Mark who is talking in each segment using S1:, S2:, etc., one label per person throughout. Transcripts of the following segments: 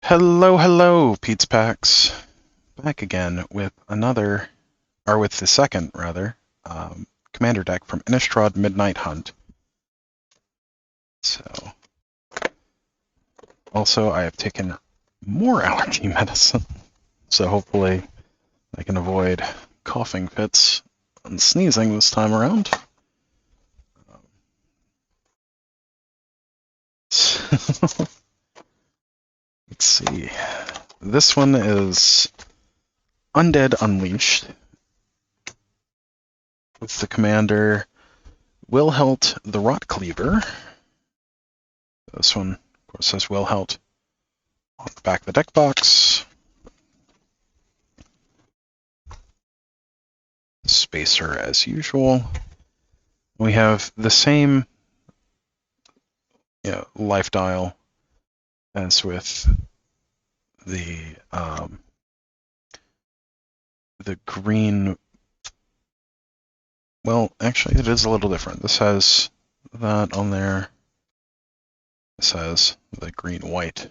S1: Hello, hello, Pete's Packs. Back again with with the second, rather, commander deck from Innistrad Midnight Hunt. So, also, I have taken more allergy medicine, so hopefully I can avoid coughing fits and sneezing this time around. Let's see. This one is Undead Unleashed with the commander Wilhelt the Rotcleaver. This one, of course, says Wilhelt on the back of the deck box. Spacer as usual. We have the same life dial as with the green. Well, actually, it is a little different. This has that on there. This has the green-white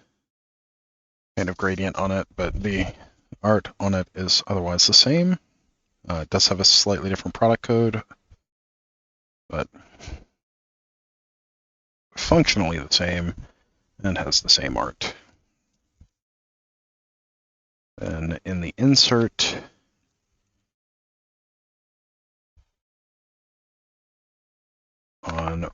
S1: kind of gradient on it, but the art on it is otherwise the same. It does have a slightly different product code, but functionally the same and has the same art. And in the insert, on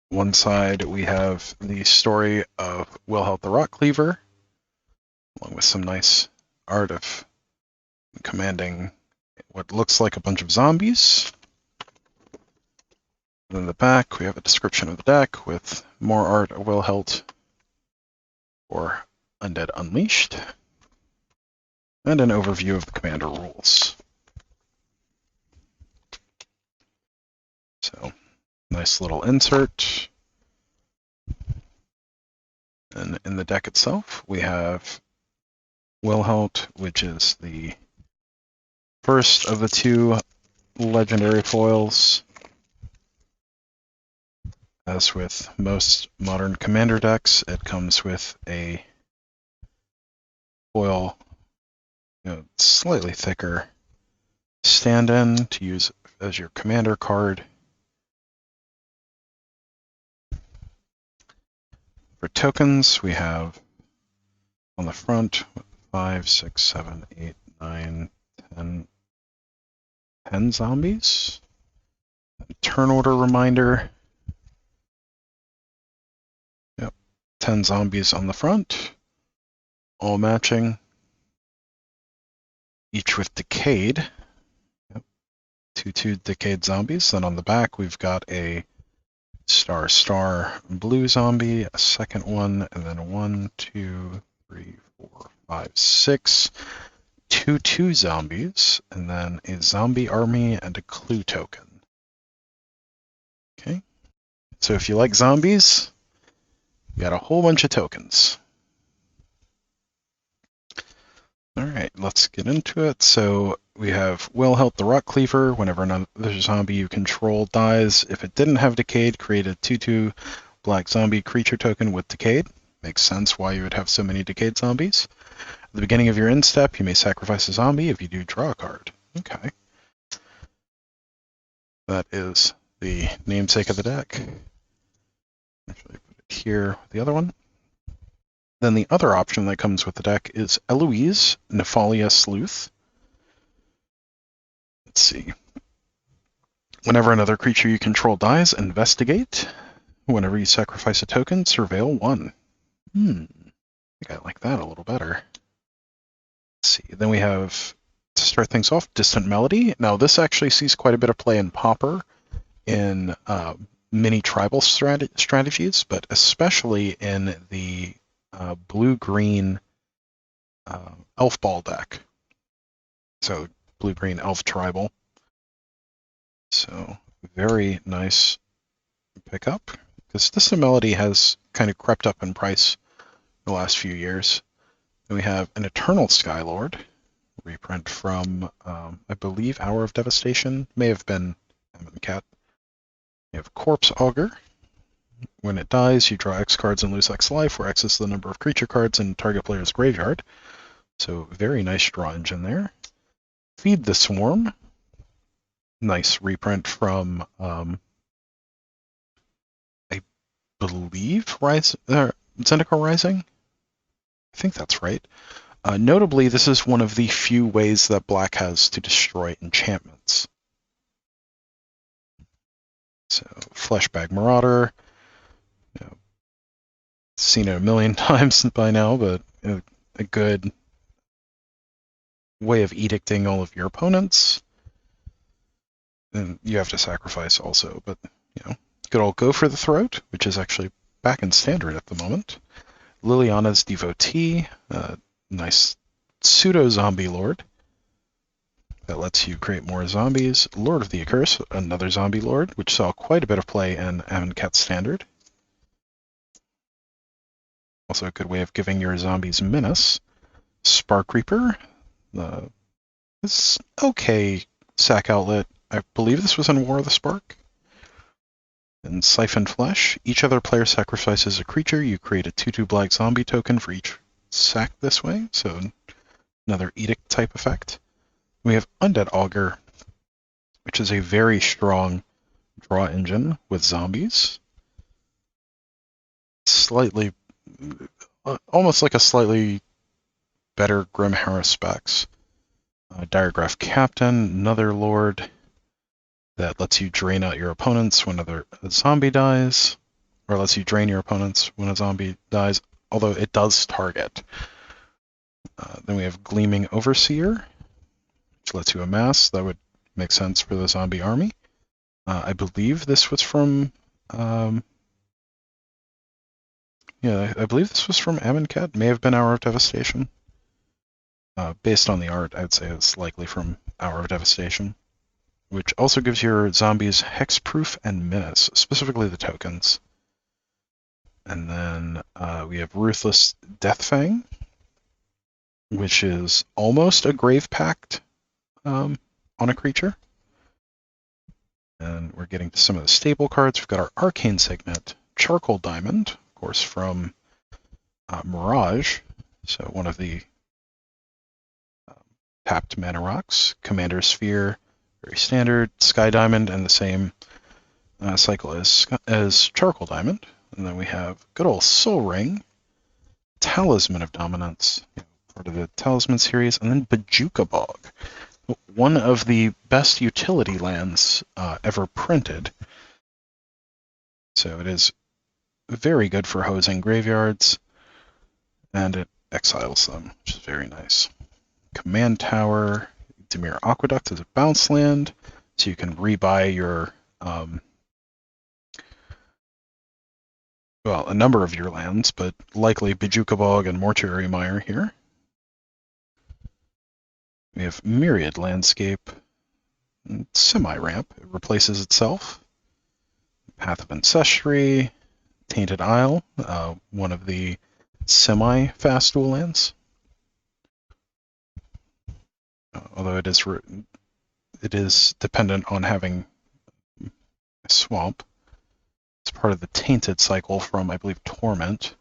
S1: one side we have the story of Wilhelt the Rotcleaver, along with some nice art of commanding what looks like a bunch of zombies. And in the back, we have a description of the deck with more art of Wilhelt or Undead Unleashed, and an overview of the commander rules. So, nice little insert. And in the deck itself, we have Wilhelt, which is the first of the two legendary foils. As with most modern commander decks, it comes with a foil, slightly thicker stand-in to use as your commander card. For tokens, we have on the front 5, 6, 7, 8, 9, 10 zombies. Turn order reminder. 10 zombies on the front, all matching, each with Decayed. 2/2 Decayed zombies. Then on the back, we've got a star blue zombie, a second one, and then 1, 2, 3, 4, 5, 6 2/2 zombies, and then a zombie army and a clue token. Okay, so if you like zombies, you got a whole bunch of tokens. Alright, let's get into it. So we have Wilhelt the Rotcleaver. Whenever another zombie you control dies, if it didn't have Decayed, create a 2/2 black zombie creature token with Decayed. Makes sense why you would have so many Decayed zombies. At the beginning of your end step, you may sacrifice a zombie. If you do, draw a card. Okay. That is the namesake of the deck. Actually put it here, the other one. Then the other option that comes with the deck is Eloise, Nephalia Sleuth. Let's see. Whenever another creature you control dies, investigate. Whenever you sacrifice a token, surveil 1. I think I like that a little better. Let's see. Then we have, to start things off, Distant Melody. Now this actually sees quite a bit of play in Pauper, in mini tribal strategies, but especially in the blue-green elf ball deck. So blue-green elf tribal. So very nice pickup, because Distant Melody has kind of crept up in price in the last few years. Then we have an Eternal Skylord, reprint from, I believe, Hour of Devastation. May have been Cat. We have Corpse Augur, When it dies, you draw X cards and lose X life, where X is the number of creature cards in target player's graveyard. So very nice draw engine there. Feed the Swarm. Nice reprint from, I believe, Zendikar Rising? I think that's right. Notably, this is one of the few ways that black has to destroy enchantments. So, Fleshbag Marauder, seen it a million times by now, but a good way of edicting all of your opponents. And you have to sacrifice also, but good old Go for the Throat, which is actually back in standard at the moment. Liliana's Devotee, nice pseudo-zombie lord that lets you create more zombies. Lord of the Accursed, another zombie lord, which saw quite a bit of play in Amonkhet standard. Also a good way of giving your zombies menace. Spark Reaper, this okay sack outlet. I believe this was in War of the Spark. And Siphon Flesh. Each other player sacrifices a creature. You create a 2/2 black zombie token for each sack this way. So another edict type effect. We have Undead Augur, which is a very strong draw engine with zombies. Slightly, almost like a slightly better Grim Harris specs. Diregraph Captain, another lord that lets you drain out your opponents when a zombie dies, or lets you drain your opponents when a zombie dies, although it does target. Then we have Gleaming Overseer, which lets you amass. That would make sense for the zombie army. I believe this was from, I believe this was from Amonkhet. May have been Hour of Devastation. Based on the art, I'd say it's likely from Hour of Devastation, which also gives your zombies hexproof and menace, specifically the tokens. And then we have Ruthless Deathfang, which is almost a Grave Pact on a creature. And we're getting to some of the staple cards. We've got our Arcane Signet, Charcoal Diamond, of course, from Mirage, so one of the tapped mana rocks. Commander Sphere, very standard. Sky Diamond, and the same cycle as Charcoal Diamond. And then we have good old Soul Ring, Talisman of Dominance, part of the Talisman series, and then Bajuka Bog, one of the best utility lands ever printed. So it is very good for hosing graveyards, and it exiles them, which is very nice. Command Tower, Dimir Aqueduct is a bounce land, so you can rebuy your, a number of your lands, but likely Bajuka Bog and Mortuary Mire here. We have Myriad Landscape, Semi-Ramp, it replaces itself. Path of Ancestry, Tainted Isle, one of the semi-fast dual lands. Although it is dependent on having a swamp. It's part of the Tainted cycle from, I believe, Torment.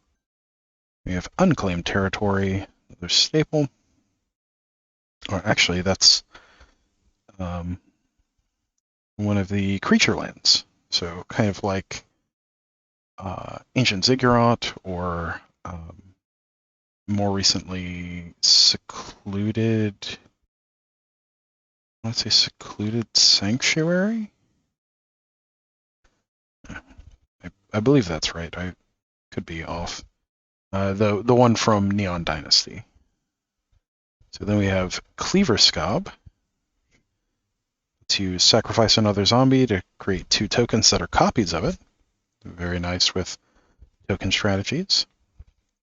S1: We have Unclaimed Territory, another staple. Or actually, that's one of the creature lands. So kind of like Ancient Ziggurat, or more recently Secluded. Let's say Secluded Sanctuary? I believe that's right. I could be off. The one from Neon Dynasty. So then we have Cleaver Scob. To sacrifice another zombie to create 2 tokens that are copies of it. Very nice with token strategies.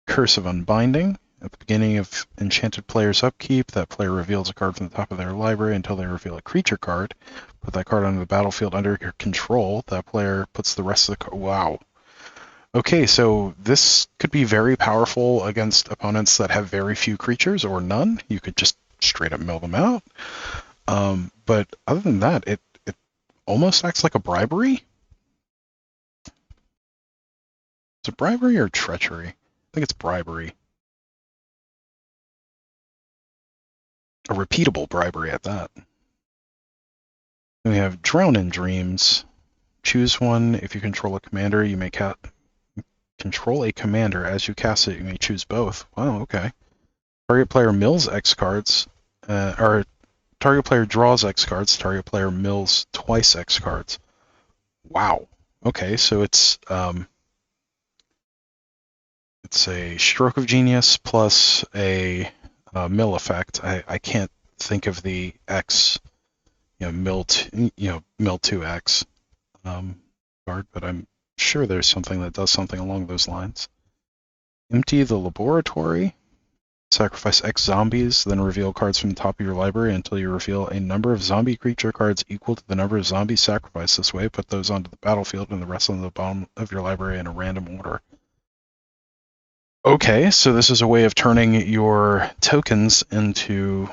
S1: Curse of Unbinding. At the beginning of enchanted player's upkeep, that player reveals a card from the top of their library until they reveal a creature card. Put that card onto the battlefield under your control. That player puts the rest of the card. Wow. Okay, so this could be very powerful against opponents that have very few creatures or none. You could just straight up mill them out. But other than that, it almost acts like a bribery. it bribery or treachery? I think it's bribery. A repeatable bribery at that. We have Drown in Dreams. Choose one. If you control a commander, you may control a commander. As you cast it, you may choose both. Wow, okay. Target player mills X cards, or target player draws X cards, target player mills twice X cards. Wow. Okay, so it's a stroke of genius plus a mill effect. I can't think of the X, mill 2X card, but I'm sure there's something that does something along those lines. Empty the laboratory. Sacrifice X zombies, then reveal cards from the top of your library until you reveal a number of zombie creature cards equal to the number of zombies sacrificed this way. Put those onto the battlefield and the rest on the bottom of your library in a random order. Okay, so this is a way of turning your tokens into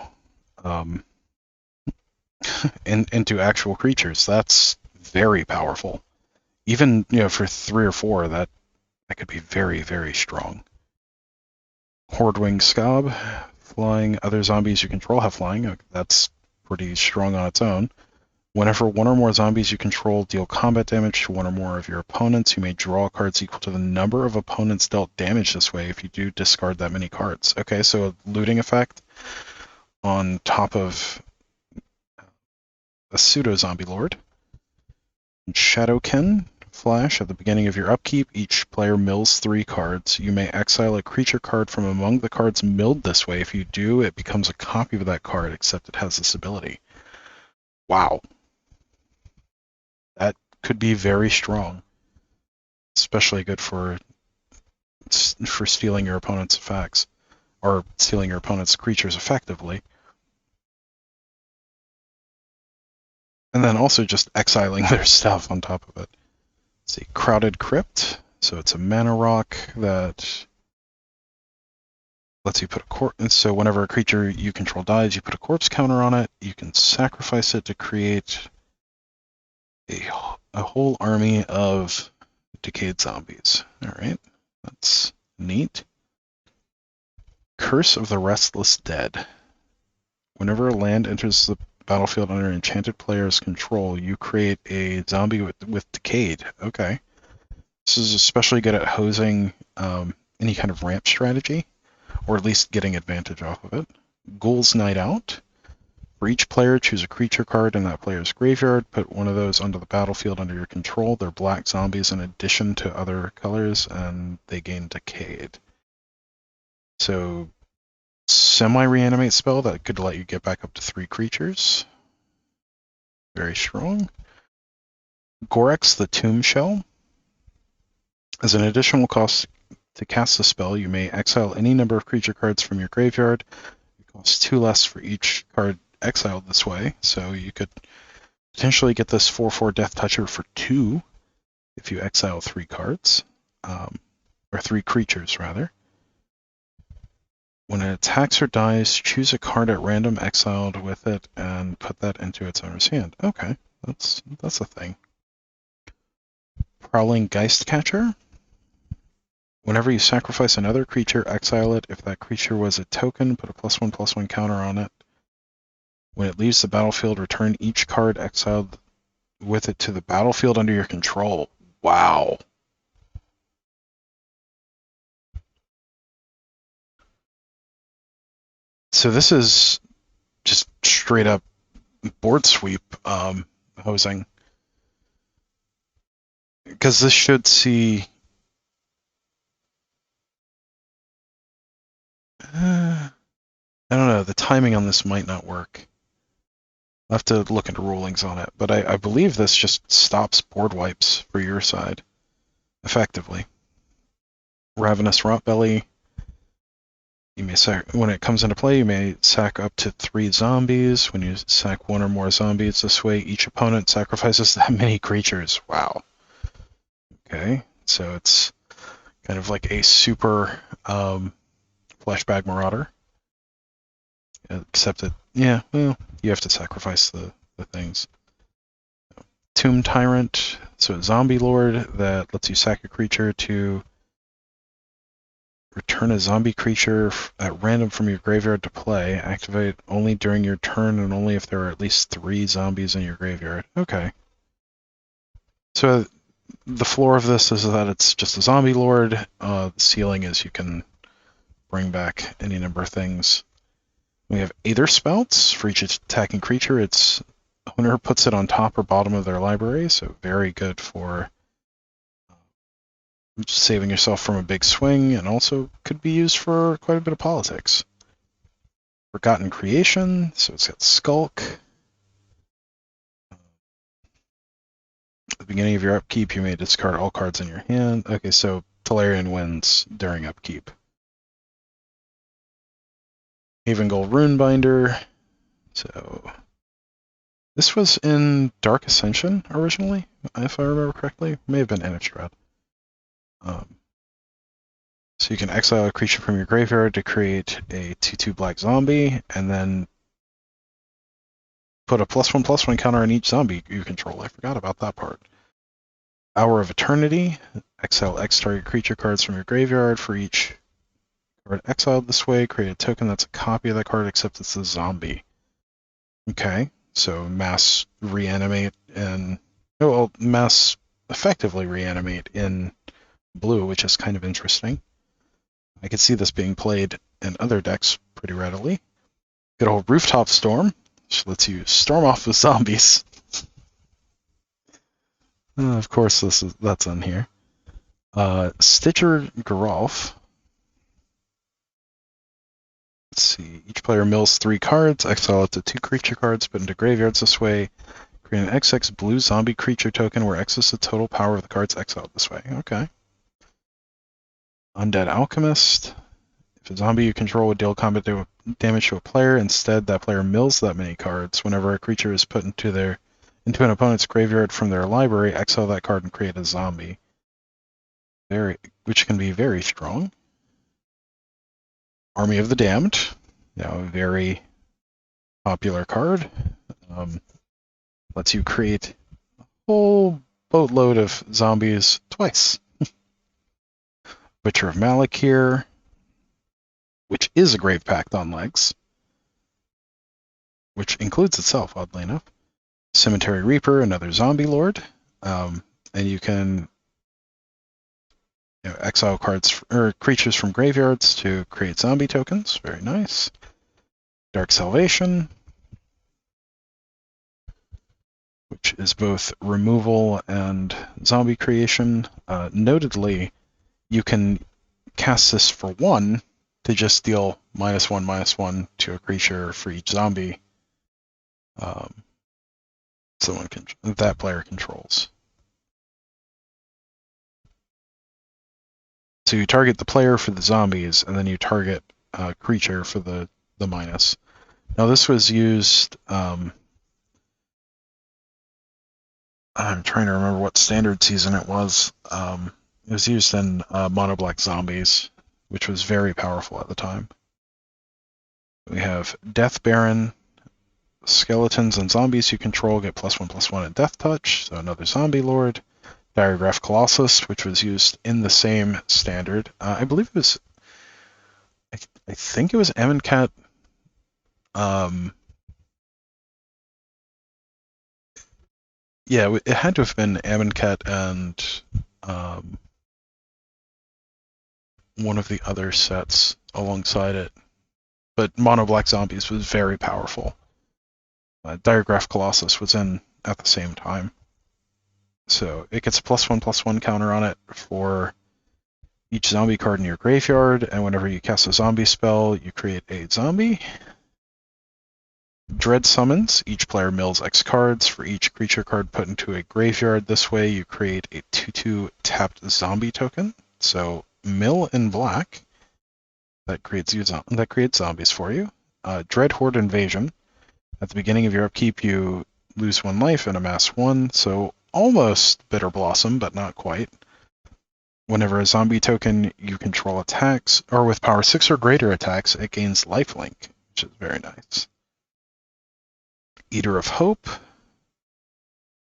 S1: into actual creatures. That's very powerful. Even for 3 or 4, that could be very, very strong. Hordewing Scob, flying. Other zombies you control have flying. That's pretty strong on its own. Whenever one or more zombies you control deal combat damage to one or more of your opponents, you may draw cards equal to the number of opponents dealt damage this way. If you do, discard that many cards. Okay, so a looting effect on top of a pseudo-zombie lord. Shadowkin. Flash, at the beginning of your upkeep, each player mills 3 cards. You may exile a creature card from among the cards milled this way. If you do, it becomes a copy of that card, except it has this ability. Wow. That could be very strong. Especially good for stealing your opponent's effects, or stealing your opponent's creatures effectively. And then also just exiling their stuff on top of it. Let's see, Crowded Crypt. So it's a mana rock that lets you put a corpse. So whenever a creature you control dies, you put a corpse counter on it. You can sacrifice it to create a whole army of decayed zombies. All right, that's neat. Curse of the Restless Dead. Whenever a land enters the battlefield under enchanted player's control, you create a zombie with decayed. Okay. This is especially good at hosing any kind of ramp strategy, or at least getting advantage off of it. Ghoul's Night Out. For each player, choose a creature card in that player's graveyard. Put one of those onto the battlefield under your control. They're black zombies in addition to other colors, and they gain decayed. So, semi-reanimate spell that could let you get back up to 3 creatures. Very strong. Gorex the Tomb Shell. As an additional cost to cast the spell, you may exile any number of creature cards from your graveyard. It costs 2 less for each card exiled this way, so you could potentially get this 4/4 Death Toucher for 2 if you exile 3 cards, or 3 creatures rather. When it attacks or dies, choose a card at random exiled with it and put that into its owner's hand. Okay, that's a thing. Prowling Geistcatcher. Whenever you sacrifice another creature, exile it. If that creature was a token, put a +1/+1 counter on it. When it leaves the battlefield, return each card exiled with it to the battlefield under your control. Wow. So this is just straight up board sweep hosing. Because this should see... I don't know, the timing on this might not work. I'll have to look into rulings on it, but I believe this just stops board wipes for your side, effectively. Ravenous Rotbelly. You may when it comes into play, you may sack up to 3 zombies. When you sack 1 or more zombies this way, each opponent sacrifices that many creatures. Wow. Okay, so it's kind of like a super flashbag marauder. Except that, yeah, well, you have to sacrifice the things. Tomb Tyrant, so a zombie lord that lets you sack a creature to Return a zombie creature at random from your graveyard to play. Activate only during your turn and only if there are at least 3 zombies in your graveyard. Okay. So the floor of this is that it's just a zombie lord. The ceiling is you can bring back any number of things. We have Aether Spouts. For each attacking creature, its owner puts it on top or bottom of their library, so very good for saving yourself from a big swing, and also could be used for quite a bit of politics. Forgotten Creation, so it's got Skulk. At the beginning of your upkeep, you may discard all cards in your hand. Okay, so Tolarian wins during upkeep. Havengold Runebinder. So this was in Dark Ascension originally, if I remember correctly. May have been Innistrad. So you can exile a creature from your graveyard to create a 2/2 black zombie, and then put a +1/+1 counter on each zombie you control. I forgot about that part. Hour of Eternity. Exile X target creature cards from your graveyard. For each card exiled this way, create a token that's a copy of that card except it's a zombie. Okay, so mass reanimate and... well, mass effectively reanimate in blue, which is kind of interesting. I could see this being played in other decks pretty readily. Good old Rooftop Storm, which lets you storm off with zombies. Of course, that's in here. Stitcher Geralf. Let's see. Each player mills 3 cards, exile up to 2 creature cards, put into graveyards this way. Create an XX blue zombie creature token where X is the total power of the cards exiled this way. Okay. Undead Alchemist. If a zombie you control would deal combat damage to a player, instead that player mills that many cards. Whenever a creature is put into an opponent's graveyard from their library, exile that card and create a zombie. Which can be very strong. Army of the Damned, a very popular card. Lets you create a whole boatload of zombies twice. Butcher of Malakir, which is a Grave Pact on legs, which includes itself, oddly enough. Cemetery Reaper, another zombie lord, and you can exile cards or creatures from graveyards to create zombie tokens. Very nice. Dark Salvation, which is both removal and zombie creation. Notedly, you can cast this for 1 to just deal -1/-1 to a creature for each zombie that player controls. So you target the player for the zombies, and then you target a creature for the minus. Now this was used... I'm trying to remember what standard season it was. It was used in Mono Black Zombies, which was very powerful at the time. We have Death Baron. Skeletons and zombies you control get +1/+1 at Death Touch, so another zombie lord. Diregraph Colossus, which was used in the same standard. I believe it was... I think it was Amonkhet. Yeah, it had to have been Amonkhet and one of the other sets alongside it. But Mono Black Zombies was very powerful. Diregraph Colossus was in at the same time. So it gets a +1/+1 counter on it for each zombie card in your graveyard, and whenever you cast a zombie spell, you create a zombie. Dread Summons. Each player mills X cards. For each creature card put into a graveyard this way, you create a 2/2 tapped zombie token. So mill in black. That creates zombies for you. Dread Horde Invasion. At the beginning of your upkeep, you lose 1 life and amass 1, so almost Bitter Blossom, but not quite. Whenever a zombie token you control attacks, or with power 6 or greater attacks, it gains lifelink, which is very nice. Eater of Hope.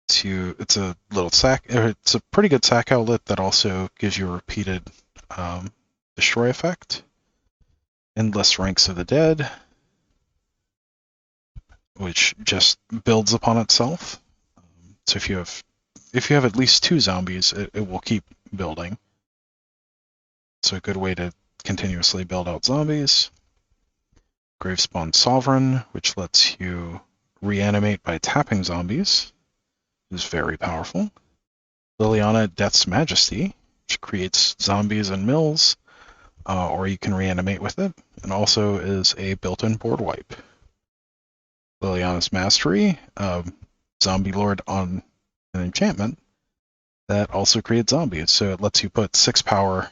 S1: It's a little sack. It's a pretty good sack outlet that also gives you repeated destroy effect, Endless Ranks of the Dead, which just builds upon itself. So if you have at least 2 zombies, it will keep building. So a good way to continuously build out zombies. Gravespawn Sovereign, which lets you reanimate by tapping zombies, is very powerful. Liliana Death's Majesty, which creates zombies and mills, or you can reanimate with it, and also is a built-in board wipe. Liliana's Mastery, Zombie Lord on an enchantment, that also creates zombies, so it lets you put 6 power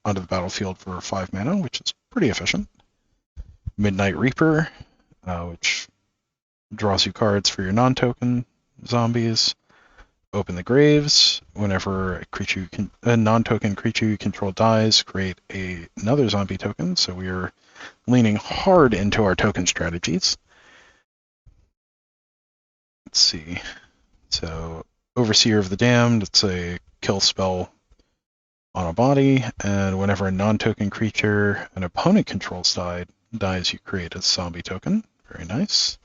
S1: onto the battlefield for 5 mana, which is pretty efficient. Midnight Reaper, which draws you cards for your non-token zombies. Open the Graves. Whenever a non-token creature you control dies, create another zombie token. So we are leaning hard into our token strategies. Let's see. So Overseer of the Damned, it's a kill spell on a body, and whenever a non-token creature an opponent controls dies, you create a zombie token. Very nice.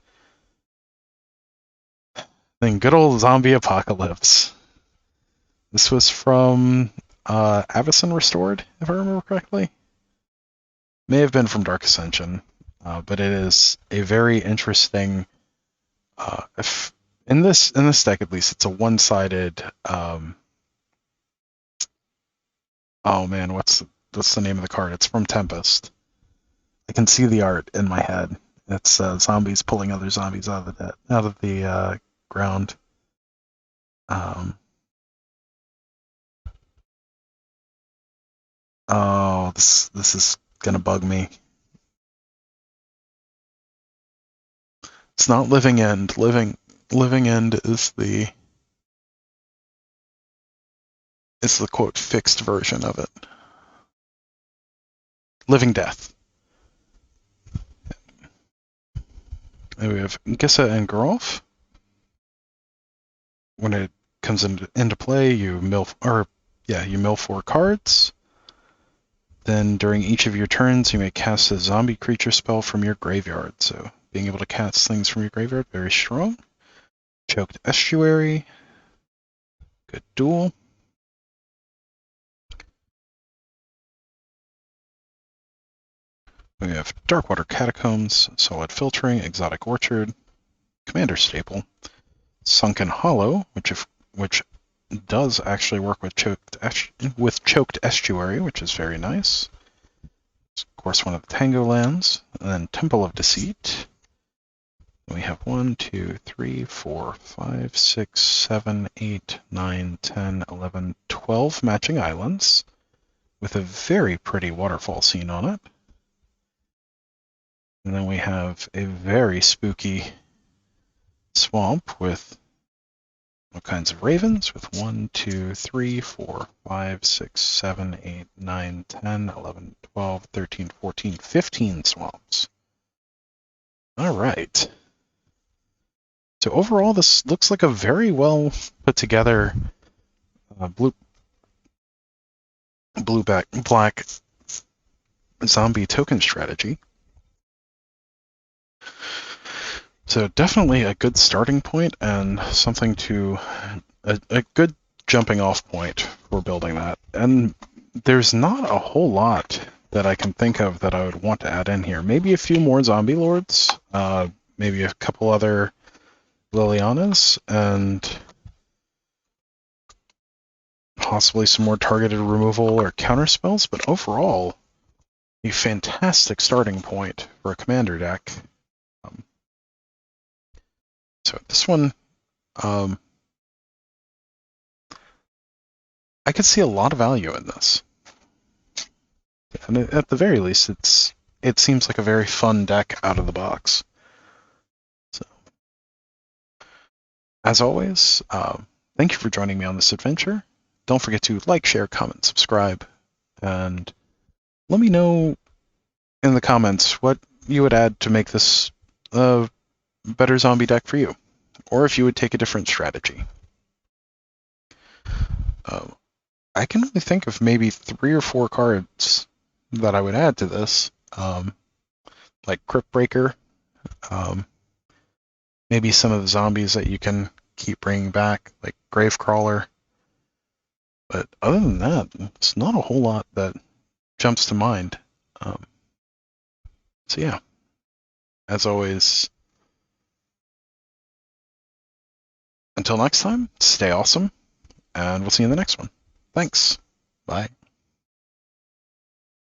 S1: Then good old Zombie Apocalypse. This was from Avacyn Restored, if I remember correctly. May have been from Dark Ascension, but it is a very interesting. If in this deck at least, it's a one-sided. Oh man, what's the name of the card? It's from Tempest. I can see the art in my head. It's zombies pulling other zombies out of the ground. Oh, this is gonna bug me. It's not Living End. Living End is the quote fixed version of it. Living Death. And we have Gissa and Gerolf. When it comes into play, you mill 4 cards. Then during each of your turns, you may cast a zombie creature spell from your graveyard. So being able to cast things from your graveyard, very strong. Choked Estuary. Good duel. We have Darkwater Catacombs, Solid Filtering, Exotic Orchard, Commander Staple, Sunken Hollow, which does actually work with Choked Estuary, which is very nice. It's, of course, one of the Tango lands. And then Temple of Deceit. We have 1, 2, 3, 4, 5, 6, 7, 8, 9, 10, 11, 12 matching islands with a very pretty waterfall scene on it. And then we have a very spooky swamp with all kinds of ravens with 1, 2, 3, 4, 5, 6, 7, 8, 9, 10, 11, 12, 13, 14, 15 swamps. All right. So overall, this looks like a very well put together black zombie token strategy. So definitely a good starting point and something a good jumping off point for building that. And there's not a whole lot that I can think of that I would want to add in here. Maybe a few more zombie lords, maybe a couple other Lilianas, and possibly some more targeted removal or counter spells, but overall, a fantastic starting point for a commander deck. So this one, I could see a lot of value in this. And at the very least, it seems like a very fun deck out of the box. So, as always, thank you for joining me on this adventure. Don't forget to like, share, comment, subscribe, and let me know in the comments what you would add to make this a better zombie deck for you, or if you would take a different strategy. I can only think of maybe 3 or 4 cards that I would add to this, like Crypt Breaker, maybe some of the zombies that you can keep bringing back, like Gravecrawler. But other than that, it's not a whole lot that jumps to mind. So yeah, as always, until next time, stay awesome, and we'll see you in the next one. Thanks. Bye.